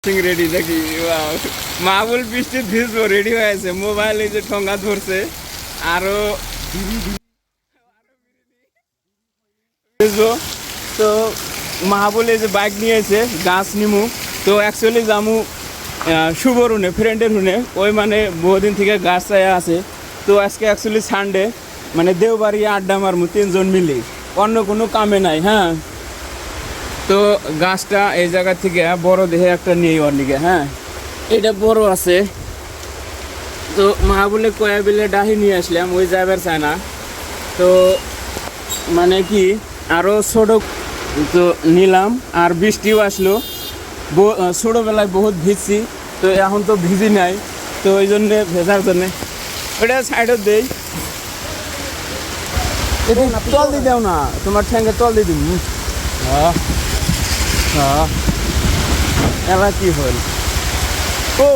Ready দেখি মাহবুল বৃষ্টির ভিজবো ready হয়েছে মোবাইল এই যে ঠোঙ্গা ধরছে আরো ভিজবো তো মাহবুল এই যে বাইক নিয়েছে গাছ নিমু তো অ্যাকচুয়ালি যামু শুভর হুনে ফ্রেন্ডের হুনে ওই মানে বহুদিন থেকে গাছ চায়া আছে তো আজকে অ্যাকচুয়ালি সানডে মানে দেওবাড়ি আড্ডা মারমু তিনজন মিলি অন্য কোনো কামে নাই হ্যাঁ তো গাছটা এই জায়গা থেকে বড় দেখে একটা নেই অনেকে হ্যাঁ এটা বড় আছে তো মাহবুলে কয়া বিলে ডাহি নিয়ে আসলাম ওই যাবার চায় না তো মানে কি আরও ছোটো তো নিলাম আর বৃষ্টিও আসলো ছোটোবেলায় বহুত ভিজছি তো এখন তো ভিজি নাই তো ওই জন্যে ভেজার জন্যে ওটা সাইডত দেই তল দিয়ে দাও না তোমার ঠ্যাঙ্গে তল দিয়ে দিন হ্যাঁ হ্যাঁ এবার কি হল ও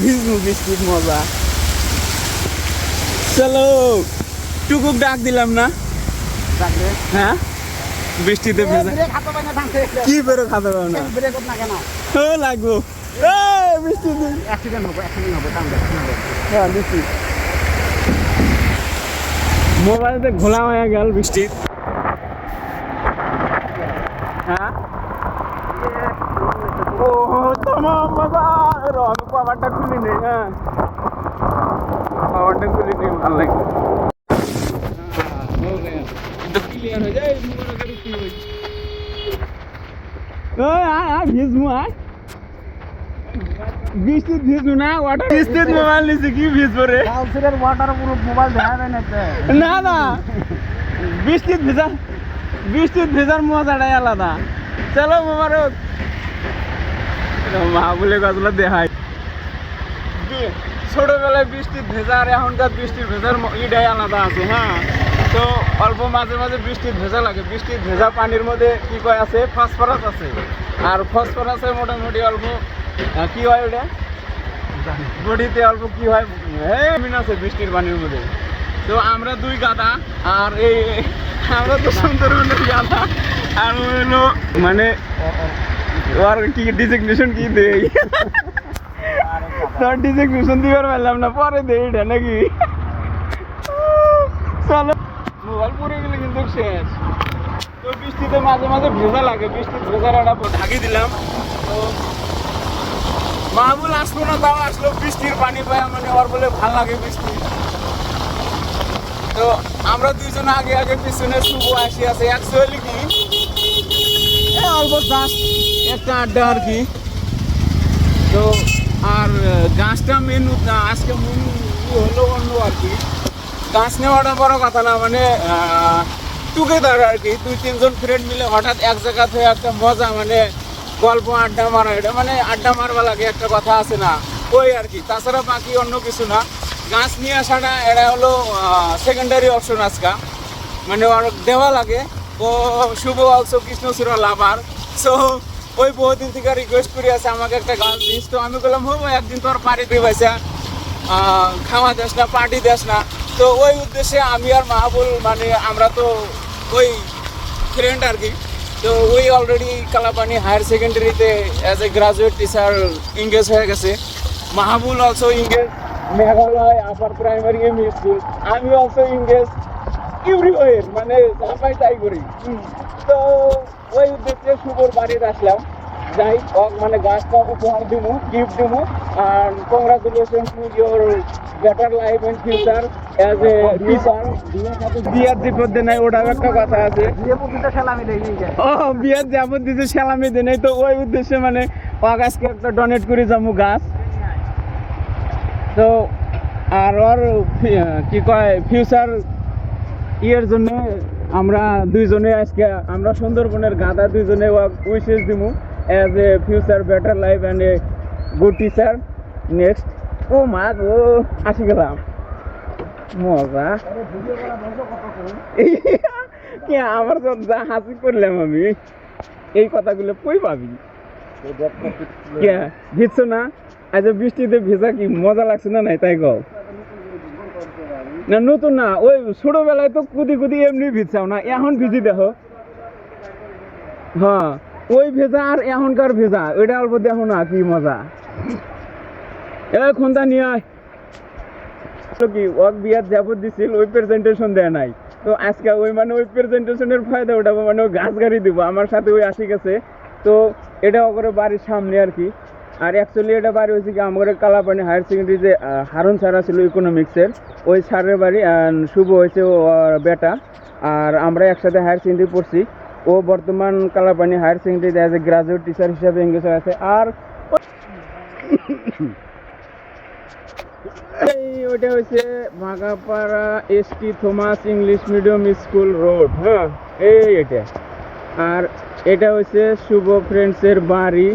ভিজমু বৃষ্টির মজা চলো টুকুক ডাক দিলাম না হ্যাঁ বৃষ্টিতে ভেজা কি বেরো খাতে পারো না ও লাগবো বৃষ্টিতে হ্যাঁ বৃষ্টি মোবাইলতে ঘোলা হয়ে গেল বৃষ্টি হ্যাঁ ও তোমার মজা আমি পাওয়ারটা খুলি নেই হ্যাঁ পাওয়ারটা খুলি নেই ভালো লাগবে ক্লিয়ার হয়ে যায় ভিজমু আয় বৃষ্টির ভিজমু না ওয়াটার বৃষ্টির মোবাইল নিছি কি ভিজবো রে ওয়াটার পুরো মোবাইল দেখা যায় না না বৃষ্টির ভেজার মজাটাই আলাদা চলো মোবারক মাহবুলে গাছগুলো দেখাই ছোটবেলায় বৃষ্টির ভেজা আর এখনকার বৃষ্টির ভেজার ইটাই আলাদা আছে হ্যাঁ তো অল্প মাঝে মাঝে বৃষ্টির ভেজা লাগে বৃষ্টির ভেজা পানির মধ্যে কি কয় আছে ফসফরাস আছে আর ফসফরাসের মোটামুটি অল্প কি হয় ওটা বডিতে অল্প কি হয় ভিটামিন আছে বৃষ্টির পানির মধ্যে তো আমরা দুই গাদা আর এই আমরা তো সুন্দরবনের গাদা আর হলো মানে ওর কি ডিজিগনেশন কি দেই তোর ডিজিগনেশন দিবার পারলাম না পরে দেই এটা নাকি চলো মোবাইল পড়ে গেলে কিন্তু শেষ তো বৃষ্টিতে মাঝে মাঝে ভেজা লাগে বৃষ্টির ভেজার একটা ঢাকি দিলাম তো মাহবুল আসলো না তাও আসলো বৃষ্টির পানি পায় মানে ওর বলে ভাল লাগে বৃষ্টি তো আমরা দুইজন আগে আগে পিছনে শুভ আসি আছে অ্যাকচুয়ালি কি অল্প জাস্ট একটা আড্ডা আর কি তো আর গাছটা মেন আজকে মেন হলো অন্য আর কি গাছ নেওয়াটা বড় কথা না মানে টুগেদার আর কি দুই তিনজন ফ্রেন্ড মিলে হঠাৎ এক জায়গা থেকে একটা মজা মানে গল্প আড্ডা মারা এটা মানে আড্ডা মারবা লাগে একটা কথা আছে না ওই আর কি তাছাড়া বাকি অন্য কিছু না গাছ নিয়ে আসাটা এটা হলো সেকেন্ডারি অপশন আজকা মানে ওর দেওয়া লাগে ও শুভ অলসো কৃষ্ণচূড়া লাভার সো ওই বহুদিন থেকে রিকোয়েস্ট করে আছে আমাকে একটা গাছ দিস তো আমি বললাম হবো একদিন তোর পার্টি দিয়ে পাইছা খাওয়া দেস না পার্টি দেস না তো ওই উদ্দেশ্যে আমি আর মাহবুল মানে আমরা তো ওই ফ্রেন্ড আর কি তো ওই অলরেডি কালাপানি হায়ার সেকেন্ডারিতে as a graduate teacher engage হয়ে গেছে Mahbul also engage Meghalaya upper primary ME school আমি অলসো ইংগেজ এভরিওয়ের মানে যা পাই তাই করি তো ওই উদ্দেশ্যে শুভর বাড়িতে আসলাম যাই হোক মানে গাছটা উপহার দিব গিফট দিব আর congratulation to your better life and future as a teacher বিয়ার যে পদ্ধতি নাই ওটাও একটা কথা আছে বিয়ার যেমন দিতে সালামি দেয় নাই তো ওই উদ্দেশ্যে মানে গাছকে একটা ডোনেট করে যাবো গাছ তো আর ওর কি কয় ফিউচার ইয়ের জন্য আমরা দুইজনে আজকে আমরা সুন্দরবনের গাদা দুইজনে উইশেস দিব as a future better life and a good teacher next ও মা ও আসি গেলাম মজা কি আমার যা হাসি করলাম আমি এই কথাগুলো কই পাবি কে ভিজছো না আজ বৃষ্টিতে ভেজা কি মজা লাগছে না নাই তাই গাও না নতুন না ওই ছোটবেলায় তো কুদি কুদি এমনি ভিজছাও না এখন ভিজি দেখো হ্যাঁ ওই ভেজা আর এখনকার ভেজা ওইটা অল্প দেখো না কি মজা। খোন্দা নিয়ে আয় কি ওয়াক বিয়ার যাবত দিছিল ওই প্রেজেন্টেশন দেয় নাই, তো আজকে ওই মানে ওই প্রেজেন্টেশনের ফায়দা উঠাবো, মানে ওই গাছ গাড়ি দিব আমার সাথে ওই আসি গেছে। তো এটা ওকে বাড়ির সামনে আর কি। আর অ্যাকচুয়ালি এটা বাড়ি হয়েছে কি আমাদের কালাপানি হায়ার সেকেন্ডারি যে হারুন স্যার ছিল ইকোনমিক্সের, ওই স্যারের বাড়ি। শুভ হয়েছে ও বেটা, আর আমরা একসাথে হায়ার সেকেন্ডারি পড়ছি। ও বর্তমান কালাপানি হায়ার সেকেন্ডারিতে অ্যাজ এ গ্রাজুয়েট টিচার হিসাবে এঙ্গেজ আছে। আর ওইটা হচ্ছে Bhagapara ST Thomas English medium school road. হ্যাঁ এটা। আর এটা হচ্ছে শুভ ফ্রেন্ডসের বাড়ি,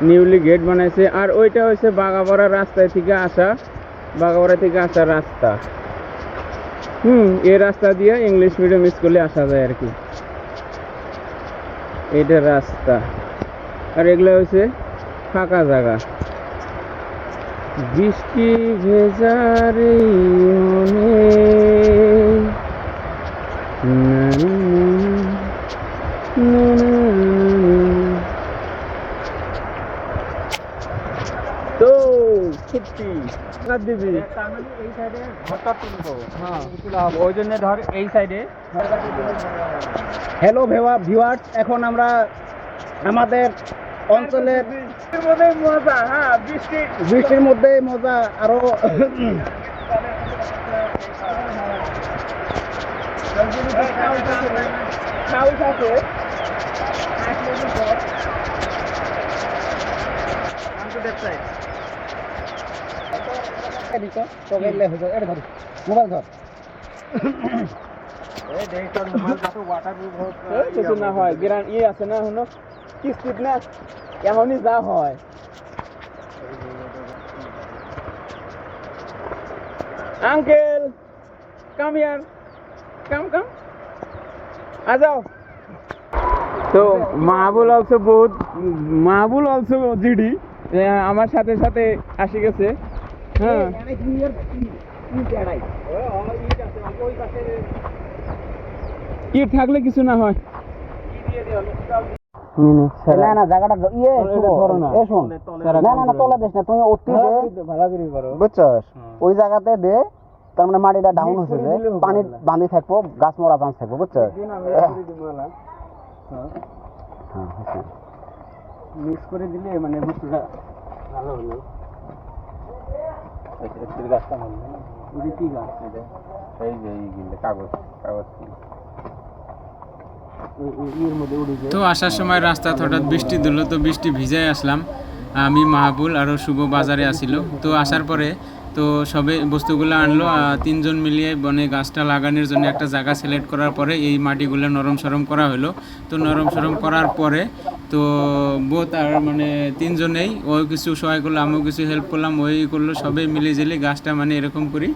নিউলি গেট বানাইছে। আর ওইটা হচ্ছে বাগাপাড়া রাস্তায় থেকে আসা, বাগাপাড়া থেকে আসা রাস্তা। এই রাস্তা দিয়ে ইংলিশ মিডিয়াম স্কুলে আসা যায় আর কি, এটা রাস্তা। আর এগুলো হচ্ছে ফাঁকা জায়গা। বৃষ্টি ভেজার মনে তো ছুটি দিবি এই সাইডে ঘরটা তুলবো, হ্যাঁ ওই জন্য ধর এই সাইডে। হ্যালো ভিউয়ার্স, এখন আমরা আমাদের অঞ্চলের মজা। হ্যাঁ বৃষ্টির মধ্যে মজা আরো। মোবাইল ধর কিছু না হয় গ্রান আছে না হলো কিস্তিত না এমনই যা হয়। আঙ্কেল কাম ইয়ার কাম আ যাও। তো মাহবুল অলসো জিডি আমার সাথে সাথে আসি গেছে। হ্যাঁ ইট থাকলে কিছু না হয়। না না জায়গাটা ইয়ে ধরো না, শোন না না না তোলা দিস না তুই, অতি বুঝছস ওই জায়গাতে দে, তার মানে মাটিটা ডাউন হচ্ছে যে পানি বাঁধি থাকবো, গাছ মরা চান্স থাকবো, বুঝছস। মিক্স করে দিলে মানে বস্তুটা ভালো হলো। গাছটা ভালো না, ওই কি গাছ এটা? এই যে কাগজ তো আসার সময় রাস্তা হঠাৎ বৃষ্টি দিল, তো বৃষ্টি ভিজাই আসলাম। আমি মাহবুল আরও শুভ বাজারে আসিল। তো আসার পরে তো সবে বস্তুগুলো আনলো, তিনজন মিলিয়ে বনে গাছটা লাগানোর জন্য একটা জায়গা সিলেক্ট করার পরে এই মাটিগুলো নরম সরম করা হলো। তো নরম সরম করার পরে তো বোধ আর মানে তিনজনেই ও কিছু সহায় করলো, আমিও কিছু হেল্প করলাম, ওই করলো, সবাই মিলে জেলে গাছটা মানে এরকম করি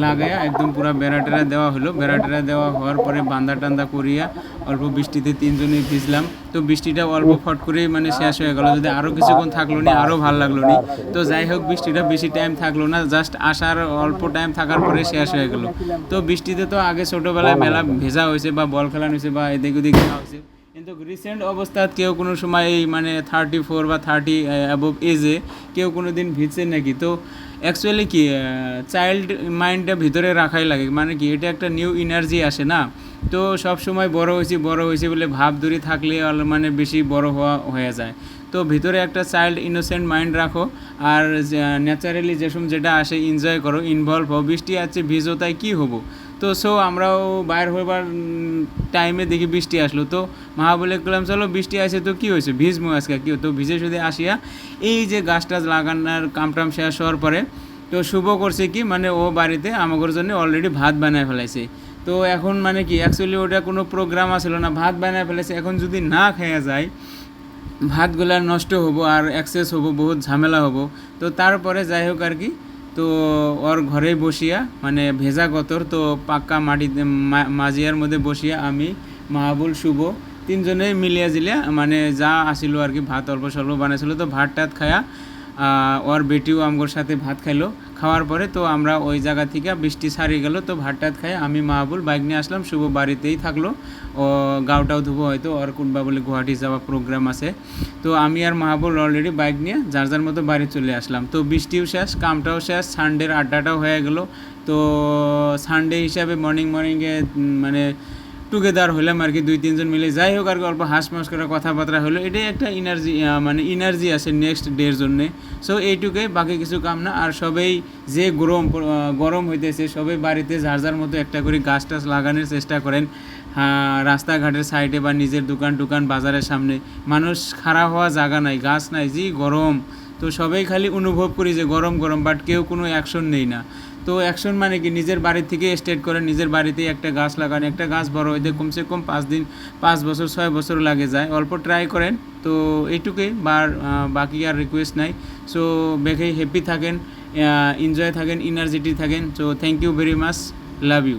লাগাইয়া একদম পুরো বেড়াটেরা দেওয়া হলো। বেড়াটেরা দেওয়া হওয়ার পরে বান্দা টান্দা করিয়া অল্প বৃষ্টিতে তিনজনেই ভিজলাম। তো বৃষ্টিটা অল্প ফট করেই মানে শেষ হয়ে গেল, যদি আরও কিছুক্ষণ থাকলো নি আরও ভালো লাগলো নি। তো যাই হোক বৃষ্টিটা বেশি টাইম থাকলো না, জাস্ট আসার অল্প টাইম থাকার পরে শেষ হয়ে গেল। তো বৃষ্টিতে তো আগে ছোটোবেলায় মেলা ভেজা হয়েছে বা বল খেলানো হয়েছে বা এদিক ওদিক খেলা হয়েছে, কিন্তু রিসেন্ট অবস্থাত কেউ কোনো সময় এই মানে 34 বা 30 অ্যাবভ এজে কেউ কোনো দিন ভিজছে নাকি? তো অ্যাকচুয়ালি কি চাইল্ড মাইন্ডটা ভিতরে রাখাই লাগে, মানে কি এটা একটা নিউ এনার্জি আসে না। তো সব সময় বড় হয়েছি বলে ভাব ধরে থাকলে মানে বেশি বড় হয়ে যায়। তো ভিতরে একটা চাইল্ড ইনোসেন্ট মাইন্ড রাখো, আর ন্যাচারালি যেটা আসে এনজয় করো, ইনভলভ হও। বৃষ্টি আছে ভিজো, তাই কী হবো? তো আমরাও বাইর হইবার টাইমে দেখি বৃষ্টি আসলো, তো মা বলে করলাম চলো বৃষ্টি আসে তো কী হয়েছে, ভিজমো আজকে কী তো ভিজে শুধু আসিয়া এই যে গাছটা লাগানোর কামটাম শেষ হওয়ার পরে তো শুভ করছে কি মানে ও বাড়িতে আমাদের জন্য অলরেডি ভাত বানায় ফেলাইছে। তো এখন মানে কি অ্যাকচুয়ালি ওটা কোনো প্রোগ্রাম আসলো না, ভাত বানায় ফেলেছে। এখন যদি না খেয়ে যায় ভাতগুলা নষ্ট হবো আর অ্যাক্সেস হবো, বহুত ঝামেলা হবো। তো তারপরে যাই হোক আর কি, তো ওর ঘরে বসিয়া মানে ভেজা গতর তো পাক্কা মাটিতে মাজিয়ার মধ্যে বসিয়া আমি মাহবুল শুভ তিনজনে মিলিয়া জিলিয়া মানে যা আসিল আর কি, ভাত অল্প স্বল্প বানাইছিল। তো ভাত টাত খায়া ওর বেটিও আমগোর সাথে ভাত খাইলো। খাওয়ার পরে তো আমরা ওই জায়গা থেকে বৃষ্টি সারিয়ে গেল, তো ভাত টাত খাই আমি মাহবুল বাইক নিয়ে আসলাম। শুভ বাড়িতেই থাকলো, ও গাওটাও ধুবো হয়তো, ওর কোনবা বলে গুয়াহাটি যাওয়া প্রোগ্রাম আছে। তো আমি আর মাহবুল অলরেডি বাইক নিয়ে যার যার মতো বাড়ি চলে আসলাম। তো বৃষ্টিও শেষ, কামটাও শেষ, সানডের আড্ডাটাও হয়ে গেল। তো সানডে হিসাবে মর্নিংয়ে মানে টুগেদার হলাম আর কি, 2-3 জন মিলে, যাই হোক আর কি অল্প হাঁস করে কথাবার্তা হলো, এটাই একটা মানে এনার্জি আছে নেক্সট ডের জন্যে। সো এইটুকুই, বাকি কিছু কাম না। আর সবাই যে গরম হইতেছে, সবাই বাড়িতে যার যার মতো একটা করে গাছ টাছ লাগানোর চেষ্টা করেন। রাস্তাঘাটের সাইডে বা নিজের দোকান বাজারের সামনে, মানুষ খারাপ হওয়া জায়গা নাই, গাছ নাই, যে গরম। তো সবাই খালি অনুভব করি যে গরম, বাট কেউ কোনো অ্যাকশন নেই না। তো অ্যাকশন মানে কি, নিজের বাড়ি থেকে স্টার্ট করেন, নিজের বাড়িতেই একটা গাছ লাগান। একটা গাছ বড় হইতে কমসে কম 5 বছর 6 বছর লাগে যায়, অল্প ট্রাই করেন। তো এইটুকুই, বাকি আর রিকোয়েস্ট নাই। সো বেশি হ্যাপি থাকেন, এনজয় থাকেন, এনার্জেটিক থাকেন। So thank you very much, love you.